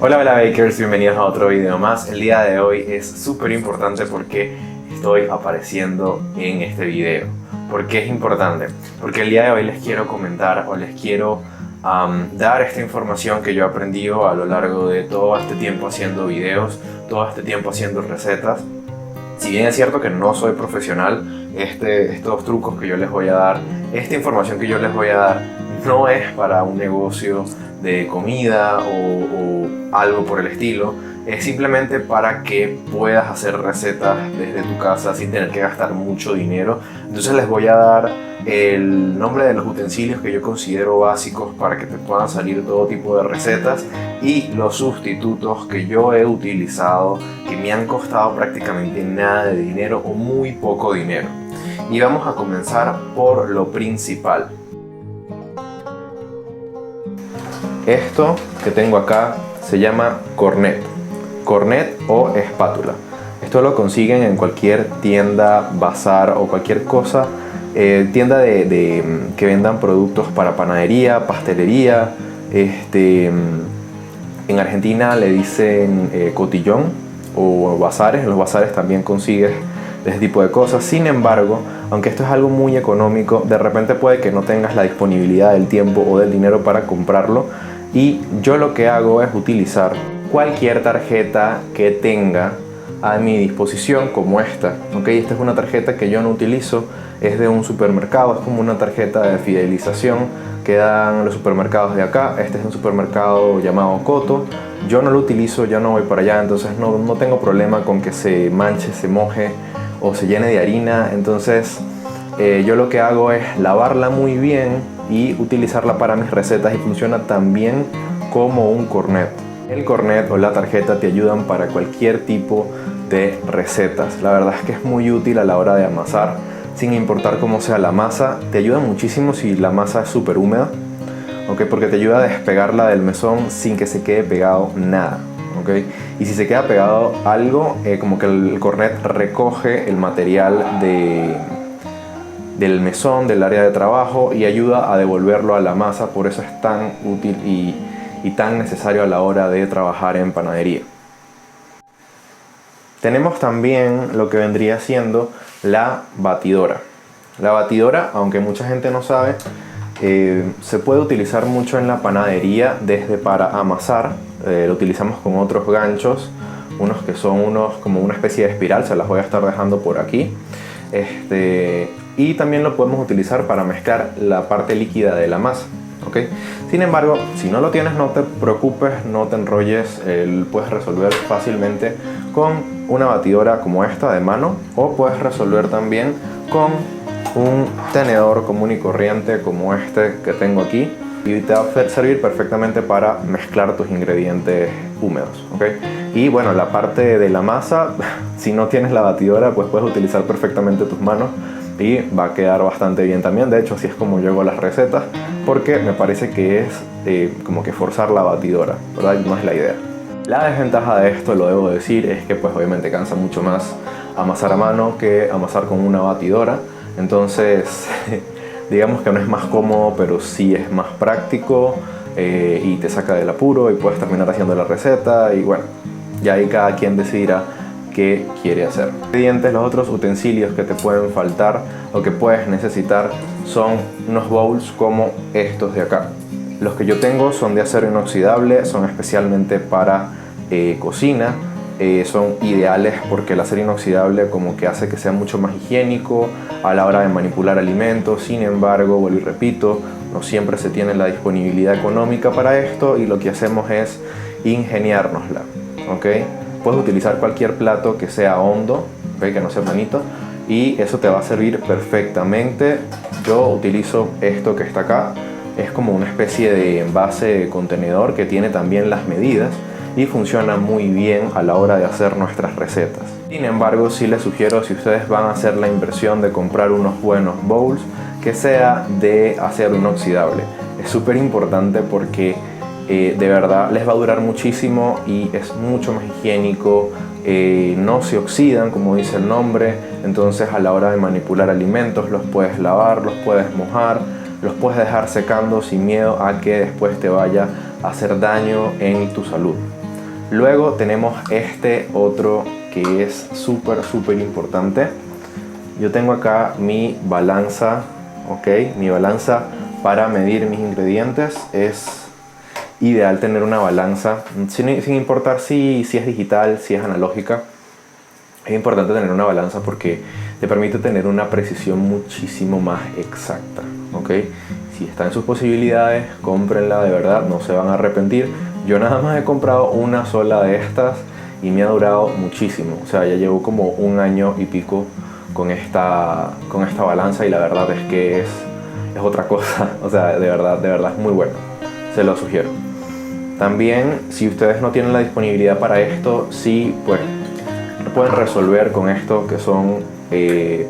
Hola Bakers, bienvenidos a otro video más. El día de hoy es súper importante porque estoy apareciendo en este video. ¿Por qué es importante? Porque el día de hoy les quiero comentar o les quiero dar esta información que yo he aprendido a lo largo de todo este tiempo haciendo videos, todo este tiempo haciendo recetas. Si bien es cierto que no soy profesional, estos trucos que yo les voy a dar, esta información que yo les voy a dar, no es para un negocio de comida o algo por el estilo. Es simplemente para que puedas hacer recetas desde tu casa sin tener que gastar mucho dinero. Entonces les voy a dar el nombre de los utensilios que yo considero básicos para que te puedan salir todo tipo de recetas y los sustitutos que yo he utilizado que me han costado prácticamente nada de dinero o muy poco dinero. Y vamos a comenzar por lo principal. Esto que tengo acá se llama cornet o espátula. Esto lo consiguen en cualquier tienda, bazar o cualquier cosa, tienda que vendan productos para panadería, pastelería. En Argentina le dicen cotillón o bazares. En los bazares también consigues ese tipo de cosas. Sin embargo, aunque esto es algo muy económico, de repente puede que no tengas la disponibilidad del tiempo o del dinero para comprarlo. Y yo lo que hago es utilizar cualquier tarjeta que tenga a mi disposición, como esta. Esta es una tarjeta que yo no utilizo, es de un supermercado, es como una tarjeta de fidelización que dan los supermercados de acá. Este es un supermercado llamado Coto. Yo no lo utilizo, yo no voy para allá, entonces no tengo problema con que se manche, se moje o se llene de harina. Entonces yo lo que hago es lavarla muy bien y utilizarla para mis recetas, y funciona tan bien como un cornet. El cornet o la tarjeta te ayudan para cualquier tipo de recetas. La verdad es que es muy útil a la hora de amasar, sin importar cómo sea la masa. Te ayuda muchísimo si la masa es súper húmeda, porque te ayuda a despegarla del mesón sin que se quede pegado nada. Y si se queda pegado algo, como que el cornet recoge el material del mesón, del área de trabajo, y ayuda a devolverlo a la masa. Por eso es tan útil y tan necesario a la hora de trabajar en panadería. Tenemos también lo que vendría siendo la batidora. La batidora, aunque mucha gente no sabe, se puede utilizar mucho en la panadería, desde para amasar. Lo utilizamos con otros ganchos, unos que son como una especie de espiral, se las voy a estar dejando por aquí. Y también lo podemos utilizar para mezclar la parte líquida de la masa. Sin embargo, si no lo tienes, no te preocupes, no te enrolles, puedes resolver fácilmente con una batidora como esta de mano, o puedes resolver también con un tenedor común y corriente como este que tengo aquí, y te va a servir perfectamente para mezclar tus ingredientes húmedos. Y bueno, la parte de la masa, si no tienes la batidora, pues puedes utilizar perfectamente tus manos y va a quedar bastante bien también. De hecho, así es como yo hago las recetas, porque me parece que es como que forzar la batidora, ¿verdad? No es la idea. La desventaja de esto, lo debo decir, es que pues obviamente cansa mucho más amasar a mano que amasar con una batidora. Entonces digamos que no es más cómodo, pero sí es más práctico, y te saca del apuro y puedes terminar haciendo la receta. Y bueno, ya ahí cada quien decidirá qué quiere hacer. Los otros utensilios que te pueden faltar o que puedes necesitar son unos bowls como estos de acá. Los que yo tengo son de acero inoxidable, son especialmente para cocina. Son ideales porque el acero inoxidable como que hace que sea mucho más higiénico a la hora de manipular alimentos. Sin embargo, vuelvo y repito, no siempre se tiene la disponibilidad económica para esto, y lo que hacemos es ingeniárnosla. Puedes utilizar cualquier plato que sea hondo, que no sea planito, y eso te va a servir perfectamente. Yo utilizo esto que está acá, es como una especie de envase contenedor que tiene también las medidas y funciona muy bien a la hora de hacer nuestras recetas. Sin embargo, sí les sugiero, si ustedes van a hacer la inversión de comprar unos buenos bowls, que sea de acero inoxidable. Es súper importante porque de verdad les va a durar muchísimo y es mucho más higiénico. No se oxidan, como dice el nombre. Entonces a la hora de manipular alimentos los puedes lavar, los puedes mojar, los puedes dejar secando sin miedo a que después te vaya a hacer daño en tu salud. Luego tenemos este otro que es súper importante. Yo tengo acá mi balanza, ok, mi balanza para medir mis ingredientes. Es ideal tener una balanza, sin importar si es digital, si es analógica. Es importante tener una balanza porque te permite tener una precisión muchísimo más exacta, ¿ok? Si está en sus posibilidades, cómprenla, de verdad, no se van a arrepentir. Yo nada más he comprado una sola de estas y me ha durado muchísimo. O sea, ya llevo como 1 año y pico con esta balanza y la verdad es que es otra cosa. O sea, de verdad es muy bueno. Se lo sugiero. También, si ustedes no tienen la disponibilidad para esto, sí, pues lo pueden resolver con esto que son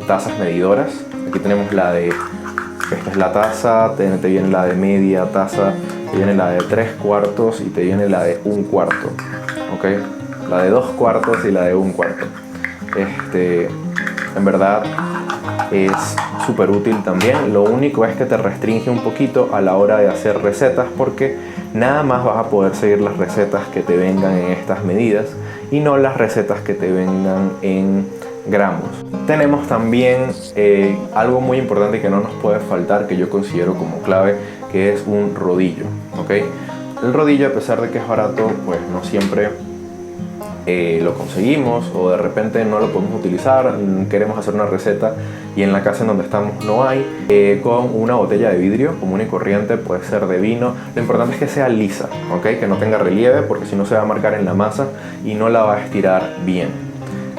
tazas medidoras. Aquí tenemos la de, esta es la taza, te viene la de media taza, te viene la de 3/4 y te viene la de 1/4, ¿ok? La de 2/4 y la de 1/4. En verdad es súper útil también. Lo único es que te restringe un poquito a la hora de hacer recetas porque nada más vas a poder seguir las recetas que te vengan en estas medidas y no las recetas que te vengan en gramos. Tenemos también algo muy importante que no nos puede faltar, que yo considero como clave, que es un rodillo, ¿ok? El rodillo, a pesar de que es barato, pues no siempre lo conseguimos, o de repente no lo podemos utilizar, queremos hacer una receta y en la casa en donde estamos no hay. Con una botella de vidrio común y corriente, puede ser de vino, lo importante es que sea lisa, ¿ok? Que no tenga relieve, porque si no se va a marcar en la masa y no la va a estirar bien.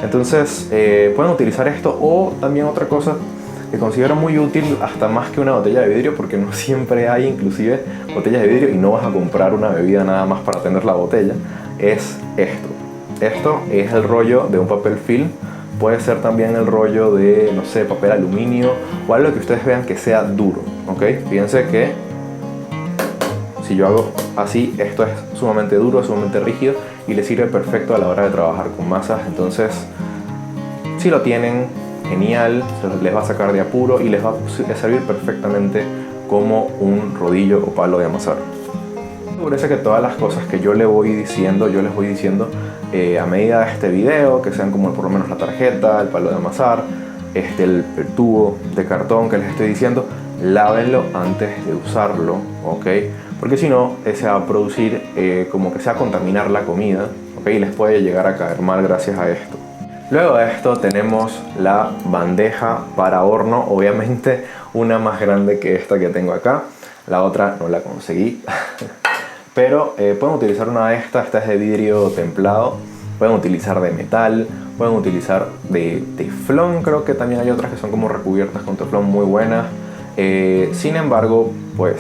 Entonces pueden utilizar esto, o también otra cosa que considero muy útil, hasta más que una botella de vidrio, porque no siempre hay inclusive botellas de vidrio y no vas a comprar una bebida nada más para tener la botella, es esto. Esto es el rollo de un papel film, puede ser también el rollo de, no sé, papel aluminio o algo que ustedes vean que sea duro, ¿ok? Fíjense que si yo hago así, esto es sumamente duro, sumamente rígido y le sirve perfecto a la hora de trabajar con masas. Entonces, si lo tienen, genial, les va a sacar de apuro y les va a servir perfectamente como un rodillo o palo de amasar. Parece que todas las cosas que yo les voy diciendo a medida de este video, que sean como por lo menos la tarjeta, el palo de amasar, el tubo de cartón que les estoy diciendo, lávenlo antes de usarlo, ¿ok? Porque si no, se va a producir como que se va a contaminar la comida, ¿ok? Y les puede llegar a caer mal gracias a esto. Luego de esto tenemos la bandeja para horno, obviamente una más grande que esta que tengo acá, la otra no la conseguí. Pero pueden utilizar una de estas, esta es de vidrio templado, pueden utilizar de metal, pueden utilizar de teflón, creo que también hay otras que son como recubiertas con teflón muy buenas. Sin embargo, pues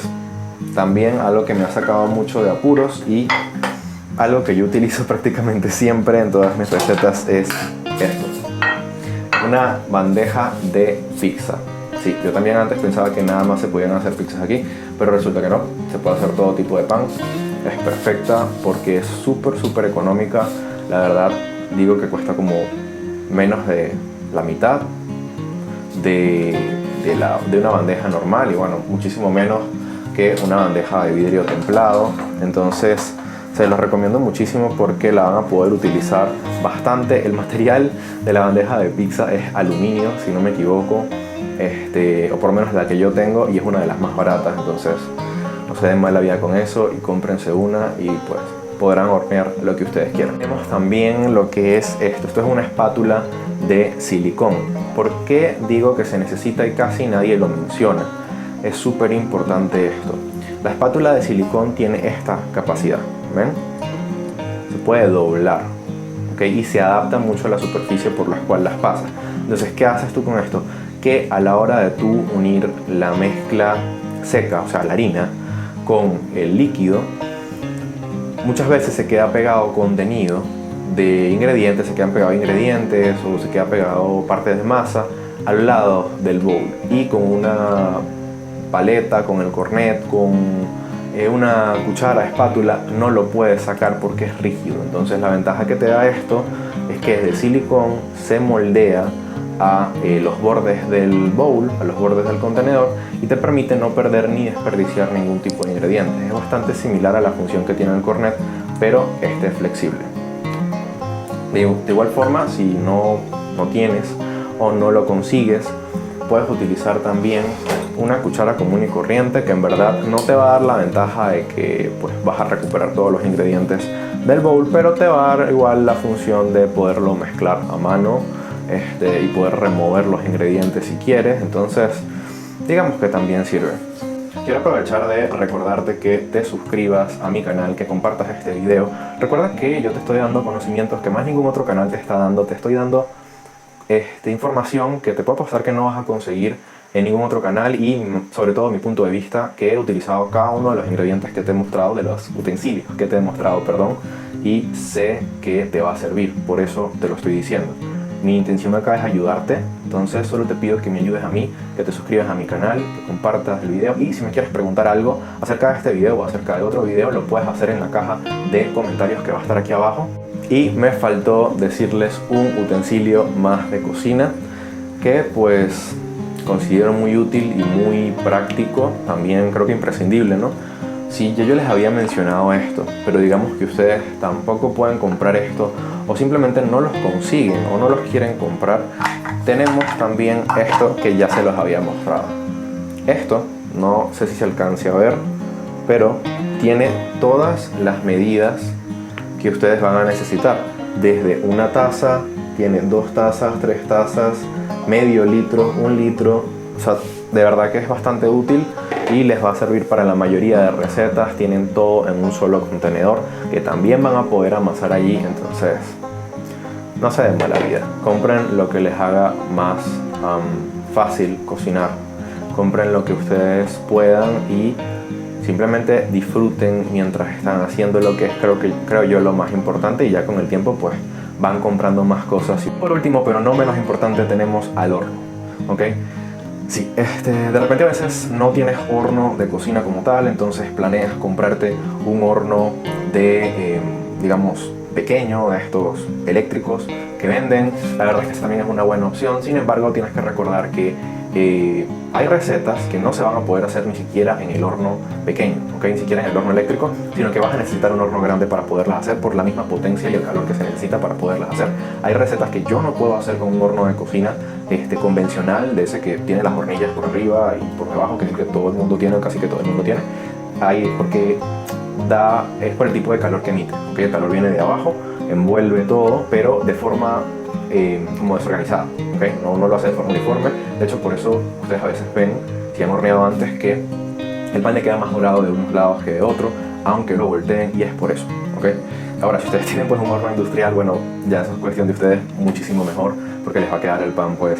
también algo que me ha sacado mucho de apuros y algo que yo utilizo prácticamente siempre en todas mis recetas es esto, una bandeja de pizza. Sí, yo también antes pensaba que nada más se podían hacer pizzas aquí, pero resulta que no, se puede hacer todo tipo de pan. Es perfecta porque es súper económica. La verdad, digo que cuesta como menos de la mitad de una bandeja normal y bueno, muchísimo menos que una bandeja de vidrio templado. Entonces, se los recomiendo muchísimo porque la van a poder utilizar bastante. El material de la bandeja de pizza es aluminio, si no me equivoco. O por lo menos la que yo tengo, y es una de las más baratas, entonces no se den mala vida con eso y cómprense una y pues podrán hornear lo que ustedes quieran. Tenemos también lo que es esto es una espátula de silicón. ¿Por qué digo que se necesita y casi nadie lo menciona? Es súper importante esto. La espátula de silicón tiene esta capacidad, ¿ven? Se puede doblar, ¿ok? Y se adapta mucho a la superficie por la cual las pasas. Entonces, ¿qué haces tú con esto? Que a la hora de tú unir la mezcla seca, o sea la harina, con el líquido, muchas veces se queda pegado contenido de ingredientes, se quedan pegados ingredientes o se queda pegado partes de masa al lado del bowl, y con una paleta, con el cornet, con una cuchara, espátula, no lo puedes sacar porque es rígido. Entonces la ventaja que te da esto es que es de silicón, se moldea a los bordes del bowl, a los bordes del contenedor, y te permite no perder ni desperdiciar ningún tipo de ingredientes. Es bastante similar a la función que tiene el cornet, pero este es flexible. De igual forma, si no tienes o no lo consigues, puedes utilizar también una cuchara común y corriente, que en verdad no te va a dar la ventaja de que pues, vas a recuperar todos los ingredientes del bowl, pero te va a dar igual la función de poderlo mezclar a mano y poder remover los ingredientes si quieres. Entonces digamos que también sirve. Quiero aprovechar de recordarte que te suscribas a mi canal, que compartas este video. Recuerda que yo te estoy dando conocimientos que más ningún otro canal te está dando. Te estoy dando información que te puede pasar que no vas a conseguir en ningún otro canal, y sobre todo mi punto de vista, que he utilizado cada uno de los ingredientes que te he mostrado, de los utensilios que te he mostrado, perdón, y sé que te va a servir, por eso te lo estoy diciendo. Mi intención acá es ayudarte, entonces solo te pido que me ayudes a mí, que te suscribas a mi canal, que compartas el video, y si me quieres preguntar algo acerca de este video o acerca de otro video, lo puedes hacer en la caja de comentarios que va a estar aquí abajo. Y me faltó decirles un utensilio más de cocina que pues considero muy útil y muy práctico, también creo que imprescindible, ¿no? Sí, yo les había mencionado esto, pero digamos que ustedes tampoco pueden comprar esto o simplemente no los consiguen o no los quieren comprar. Tenemos también esto que ya se los había mostrado. Esto, no sé si se alcance a ver, pero tiene todas las medidas que ustedes van a necesitar. Desde una taza, tiene 2 tazas, 3 tazas, medio litro, 1 litro. O sea, de verdad que es bastante útil y les va a servir para la mayoría de recetas. Tienen todo en un solo contenedor que también van a poder amasar allí. Entonces, no se den mala vida. Compren lo que les haga más fácil cocinar. Compren lo que ustedes puedan y simplemente disfruten mientras están haciendo lo que es, creo yo, lo más importante, y ya con el tiempo pues van comprando más cosas. Y por último, pero no menos importante, tenemos al horno, ¿ok? Sí, de repente a veces no tienes horno de cocina como tal, entonces planeas comprarte un horno digamos, pequeño, de estos eléctricos que venden. La verdad es que esta también es una buena opción. Sin embargo, tienes que recordar que hay recetas que no se van a poder hacer ni siquiera en el horno pequeño, ¿ok? Ni siquiera en el horno eléctrico, sino que vas a necesitar un horno grande para poderlas hacer, por la misma potencia y el calor que se necesita para poderlas hacer. Hay recetas que yo no puedo hacer con un horno de cocina convencional, de ese que tiene las hornillas por arriba y por debajo, que es el que todo el mundo tiene, o casi que todo el mundo tiene. Porque es por el tipo de calor que emite, ¿ok? El calor viene de abajo, envuelve todo, pero de forma como desorganizada, ¿okay? No lo hace de forma uniforme. De hecho, por eso ustedes a veces ven, si han horneado antes, que el pan le queda más dorado de unos lados que de otro, aunque lo volteen, y es por eso, ¿okay? Ahora, si ustedes tienen pues un horno industrial, bueno, ya eso es cuestión de ustedes, muchísimo mejor, porque les va a quedar el pan pues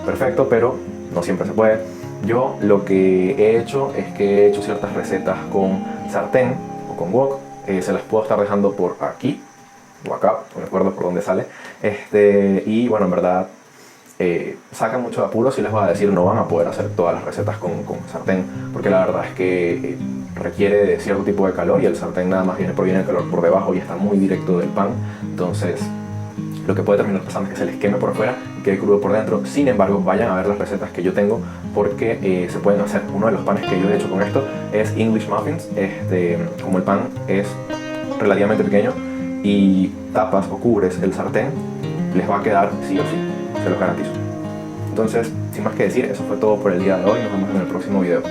perfecto, pero no siempre se puede. Yo lo que he hecho es que he hecho ciertas recetas con sartén o con wok. Se las puedo estar dejando por aquí o acá, no me acuerdo por dónde sale. Y bueno, en verdad saca mucho de apuro. Si les voy a decir, no van a poder hacer todas las recetas con sartén, porque la verdad es que requiere de cierto tipo de calor, y el sartén nada más proviene el calor por debajo y está muy directo del pan. Entonces lo que puede terminar pasando es que se les queme por fuera y quede crudo por dentro. Sin embargo, vayan a ver las recetas que yo tengo, porque se pueden hacer. Uno de los panes que yo he hecho con esto es English muffins. Como el pan es relativamente pequeño y tapas o cubres el sartén, les va a quedar sí o sí, se lo garantizo. Entonces, sin más que decir, eso fue todo por el día de hoy. Nos vemos en el próximo video.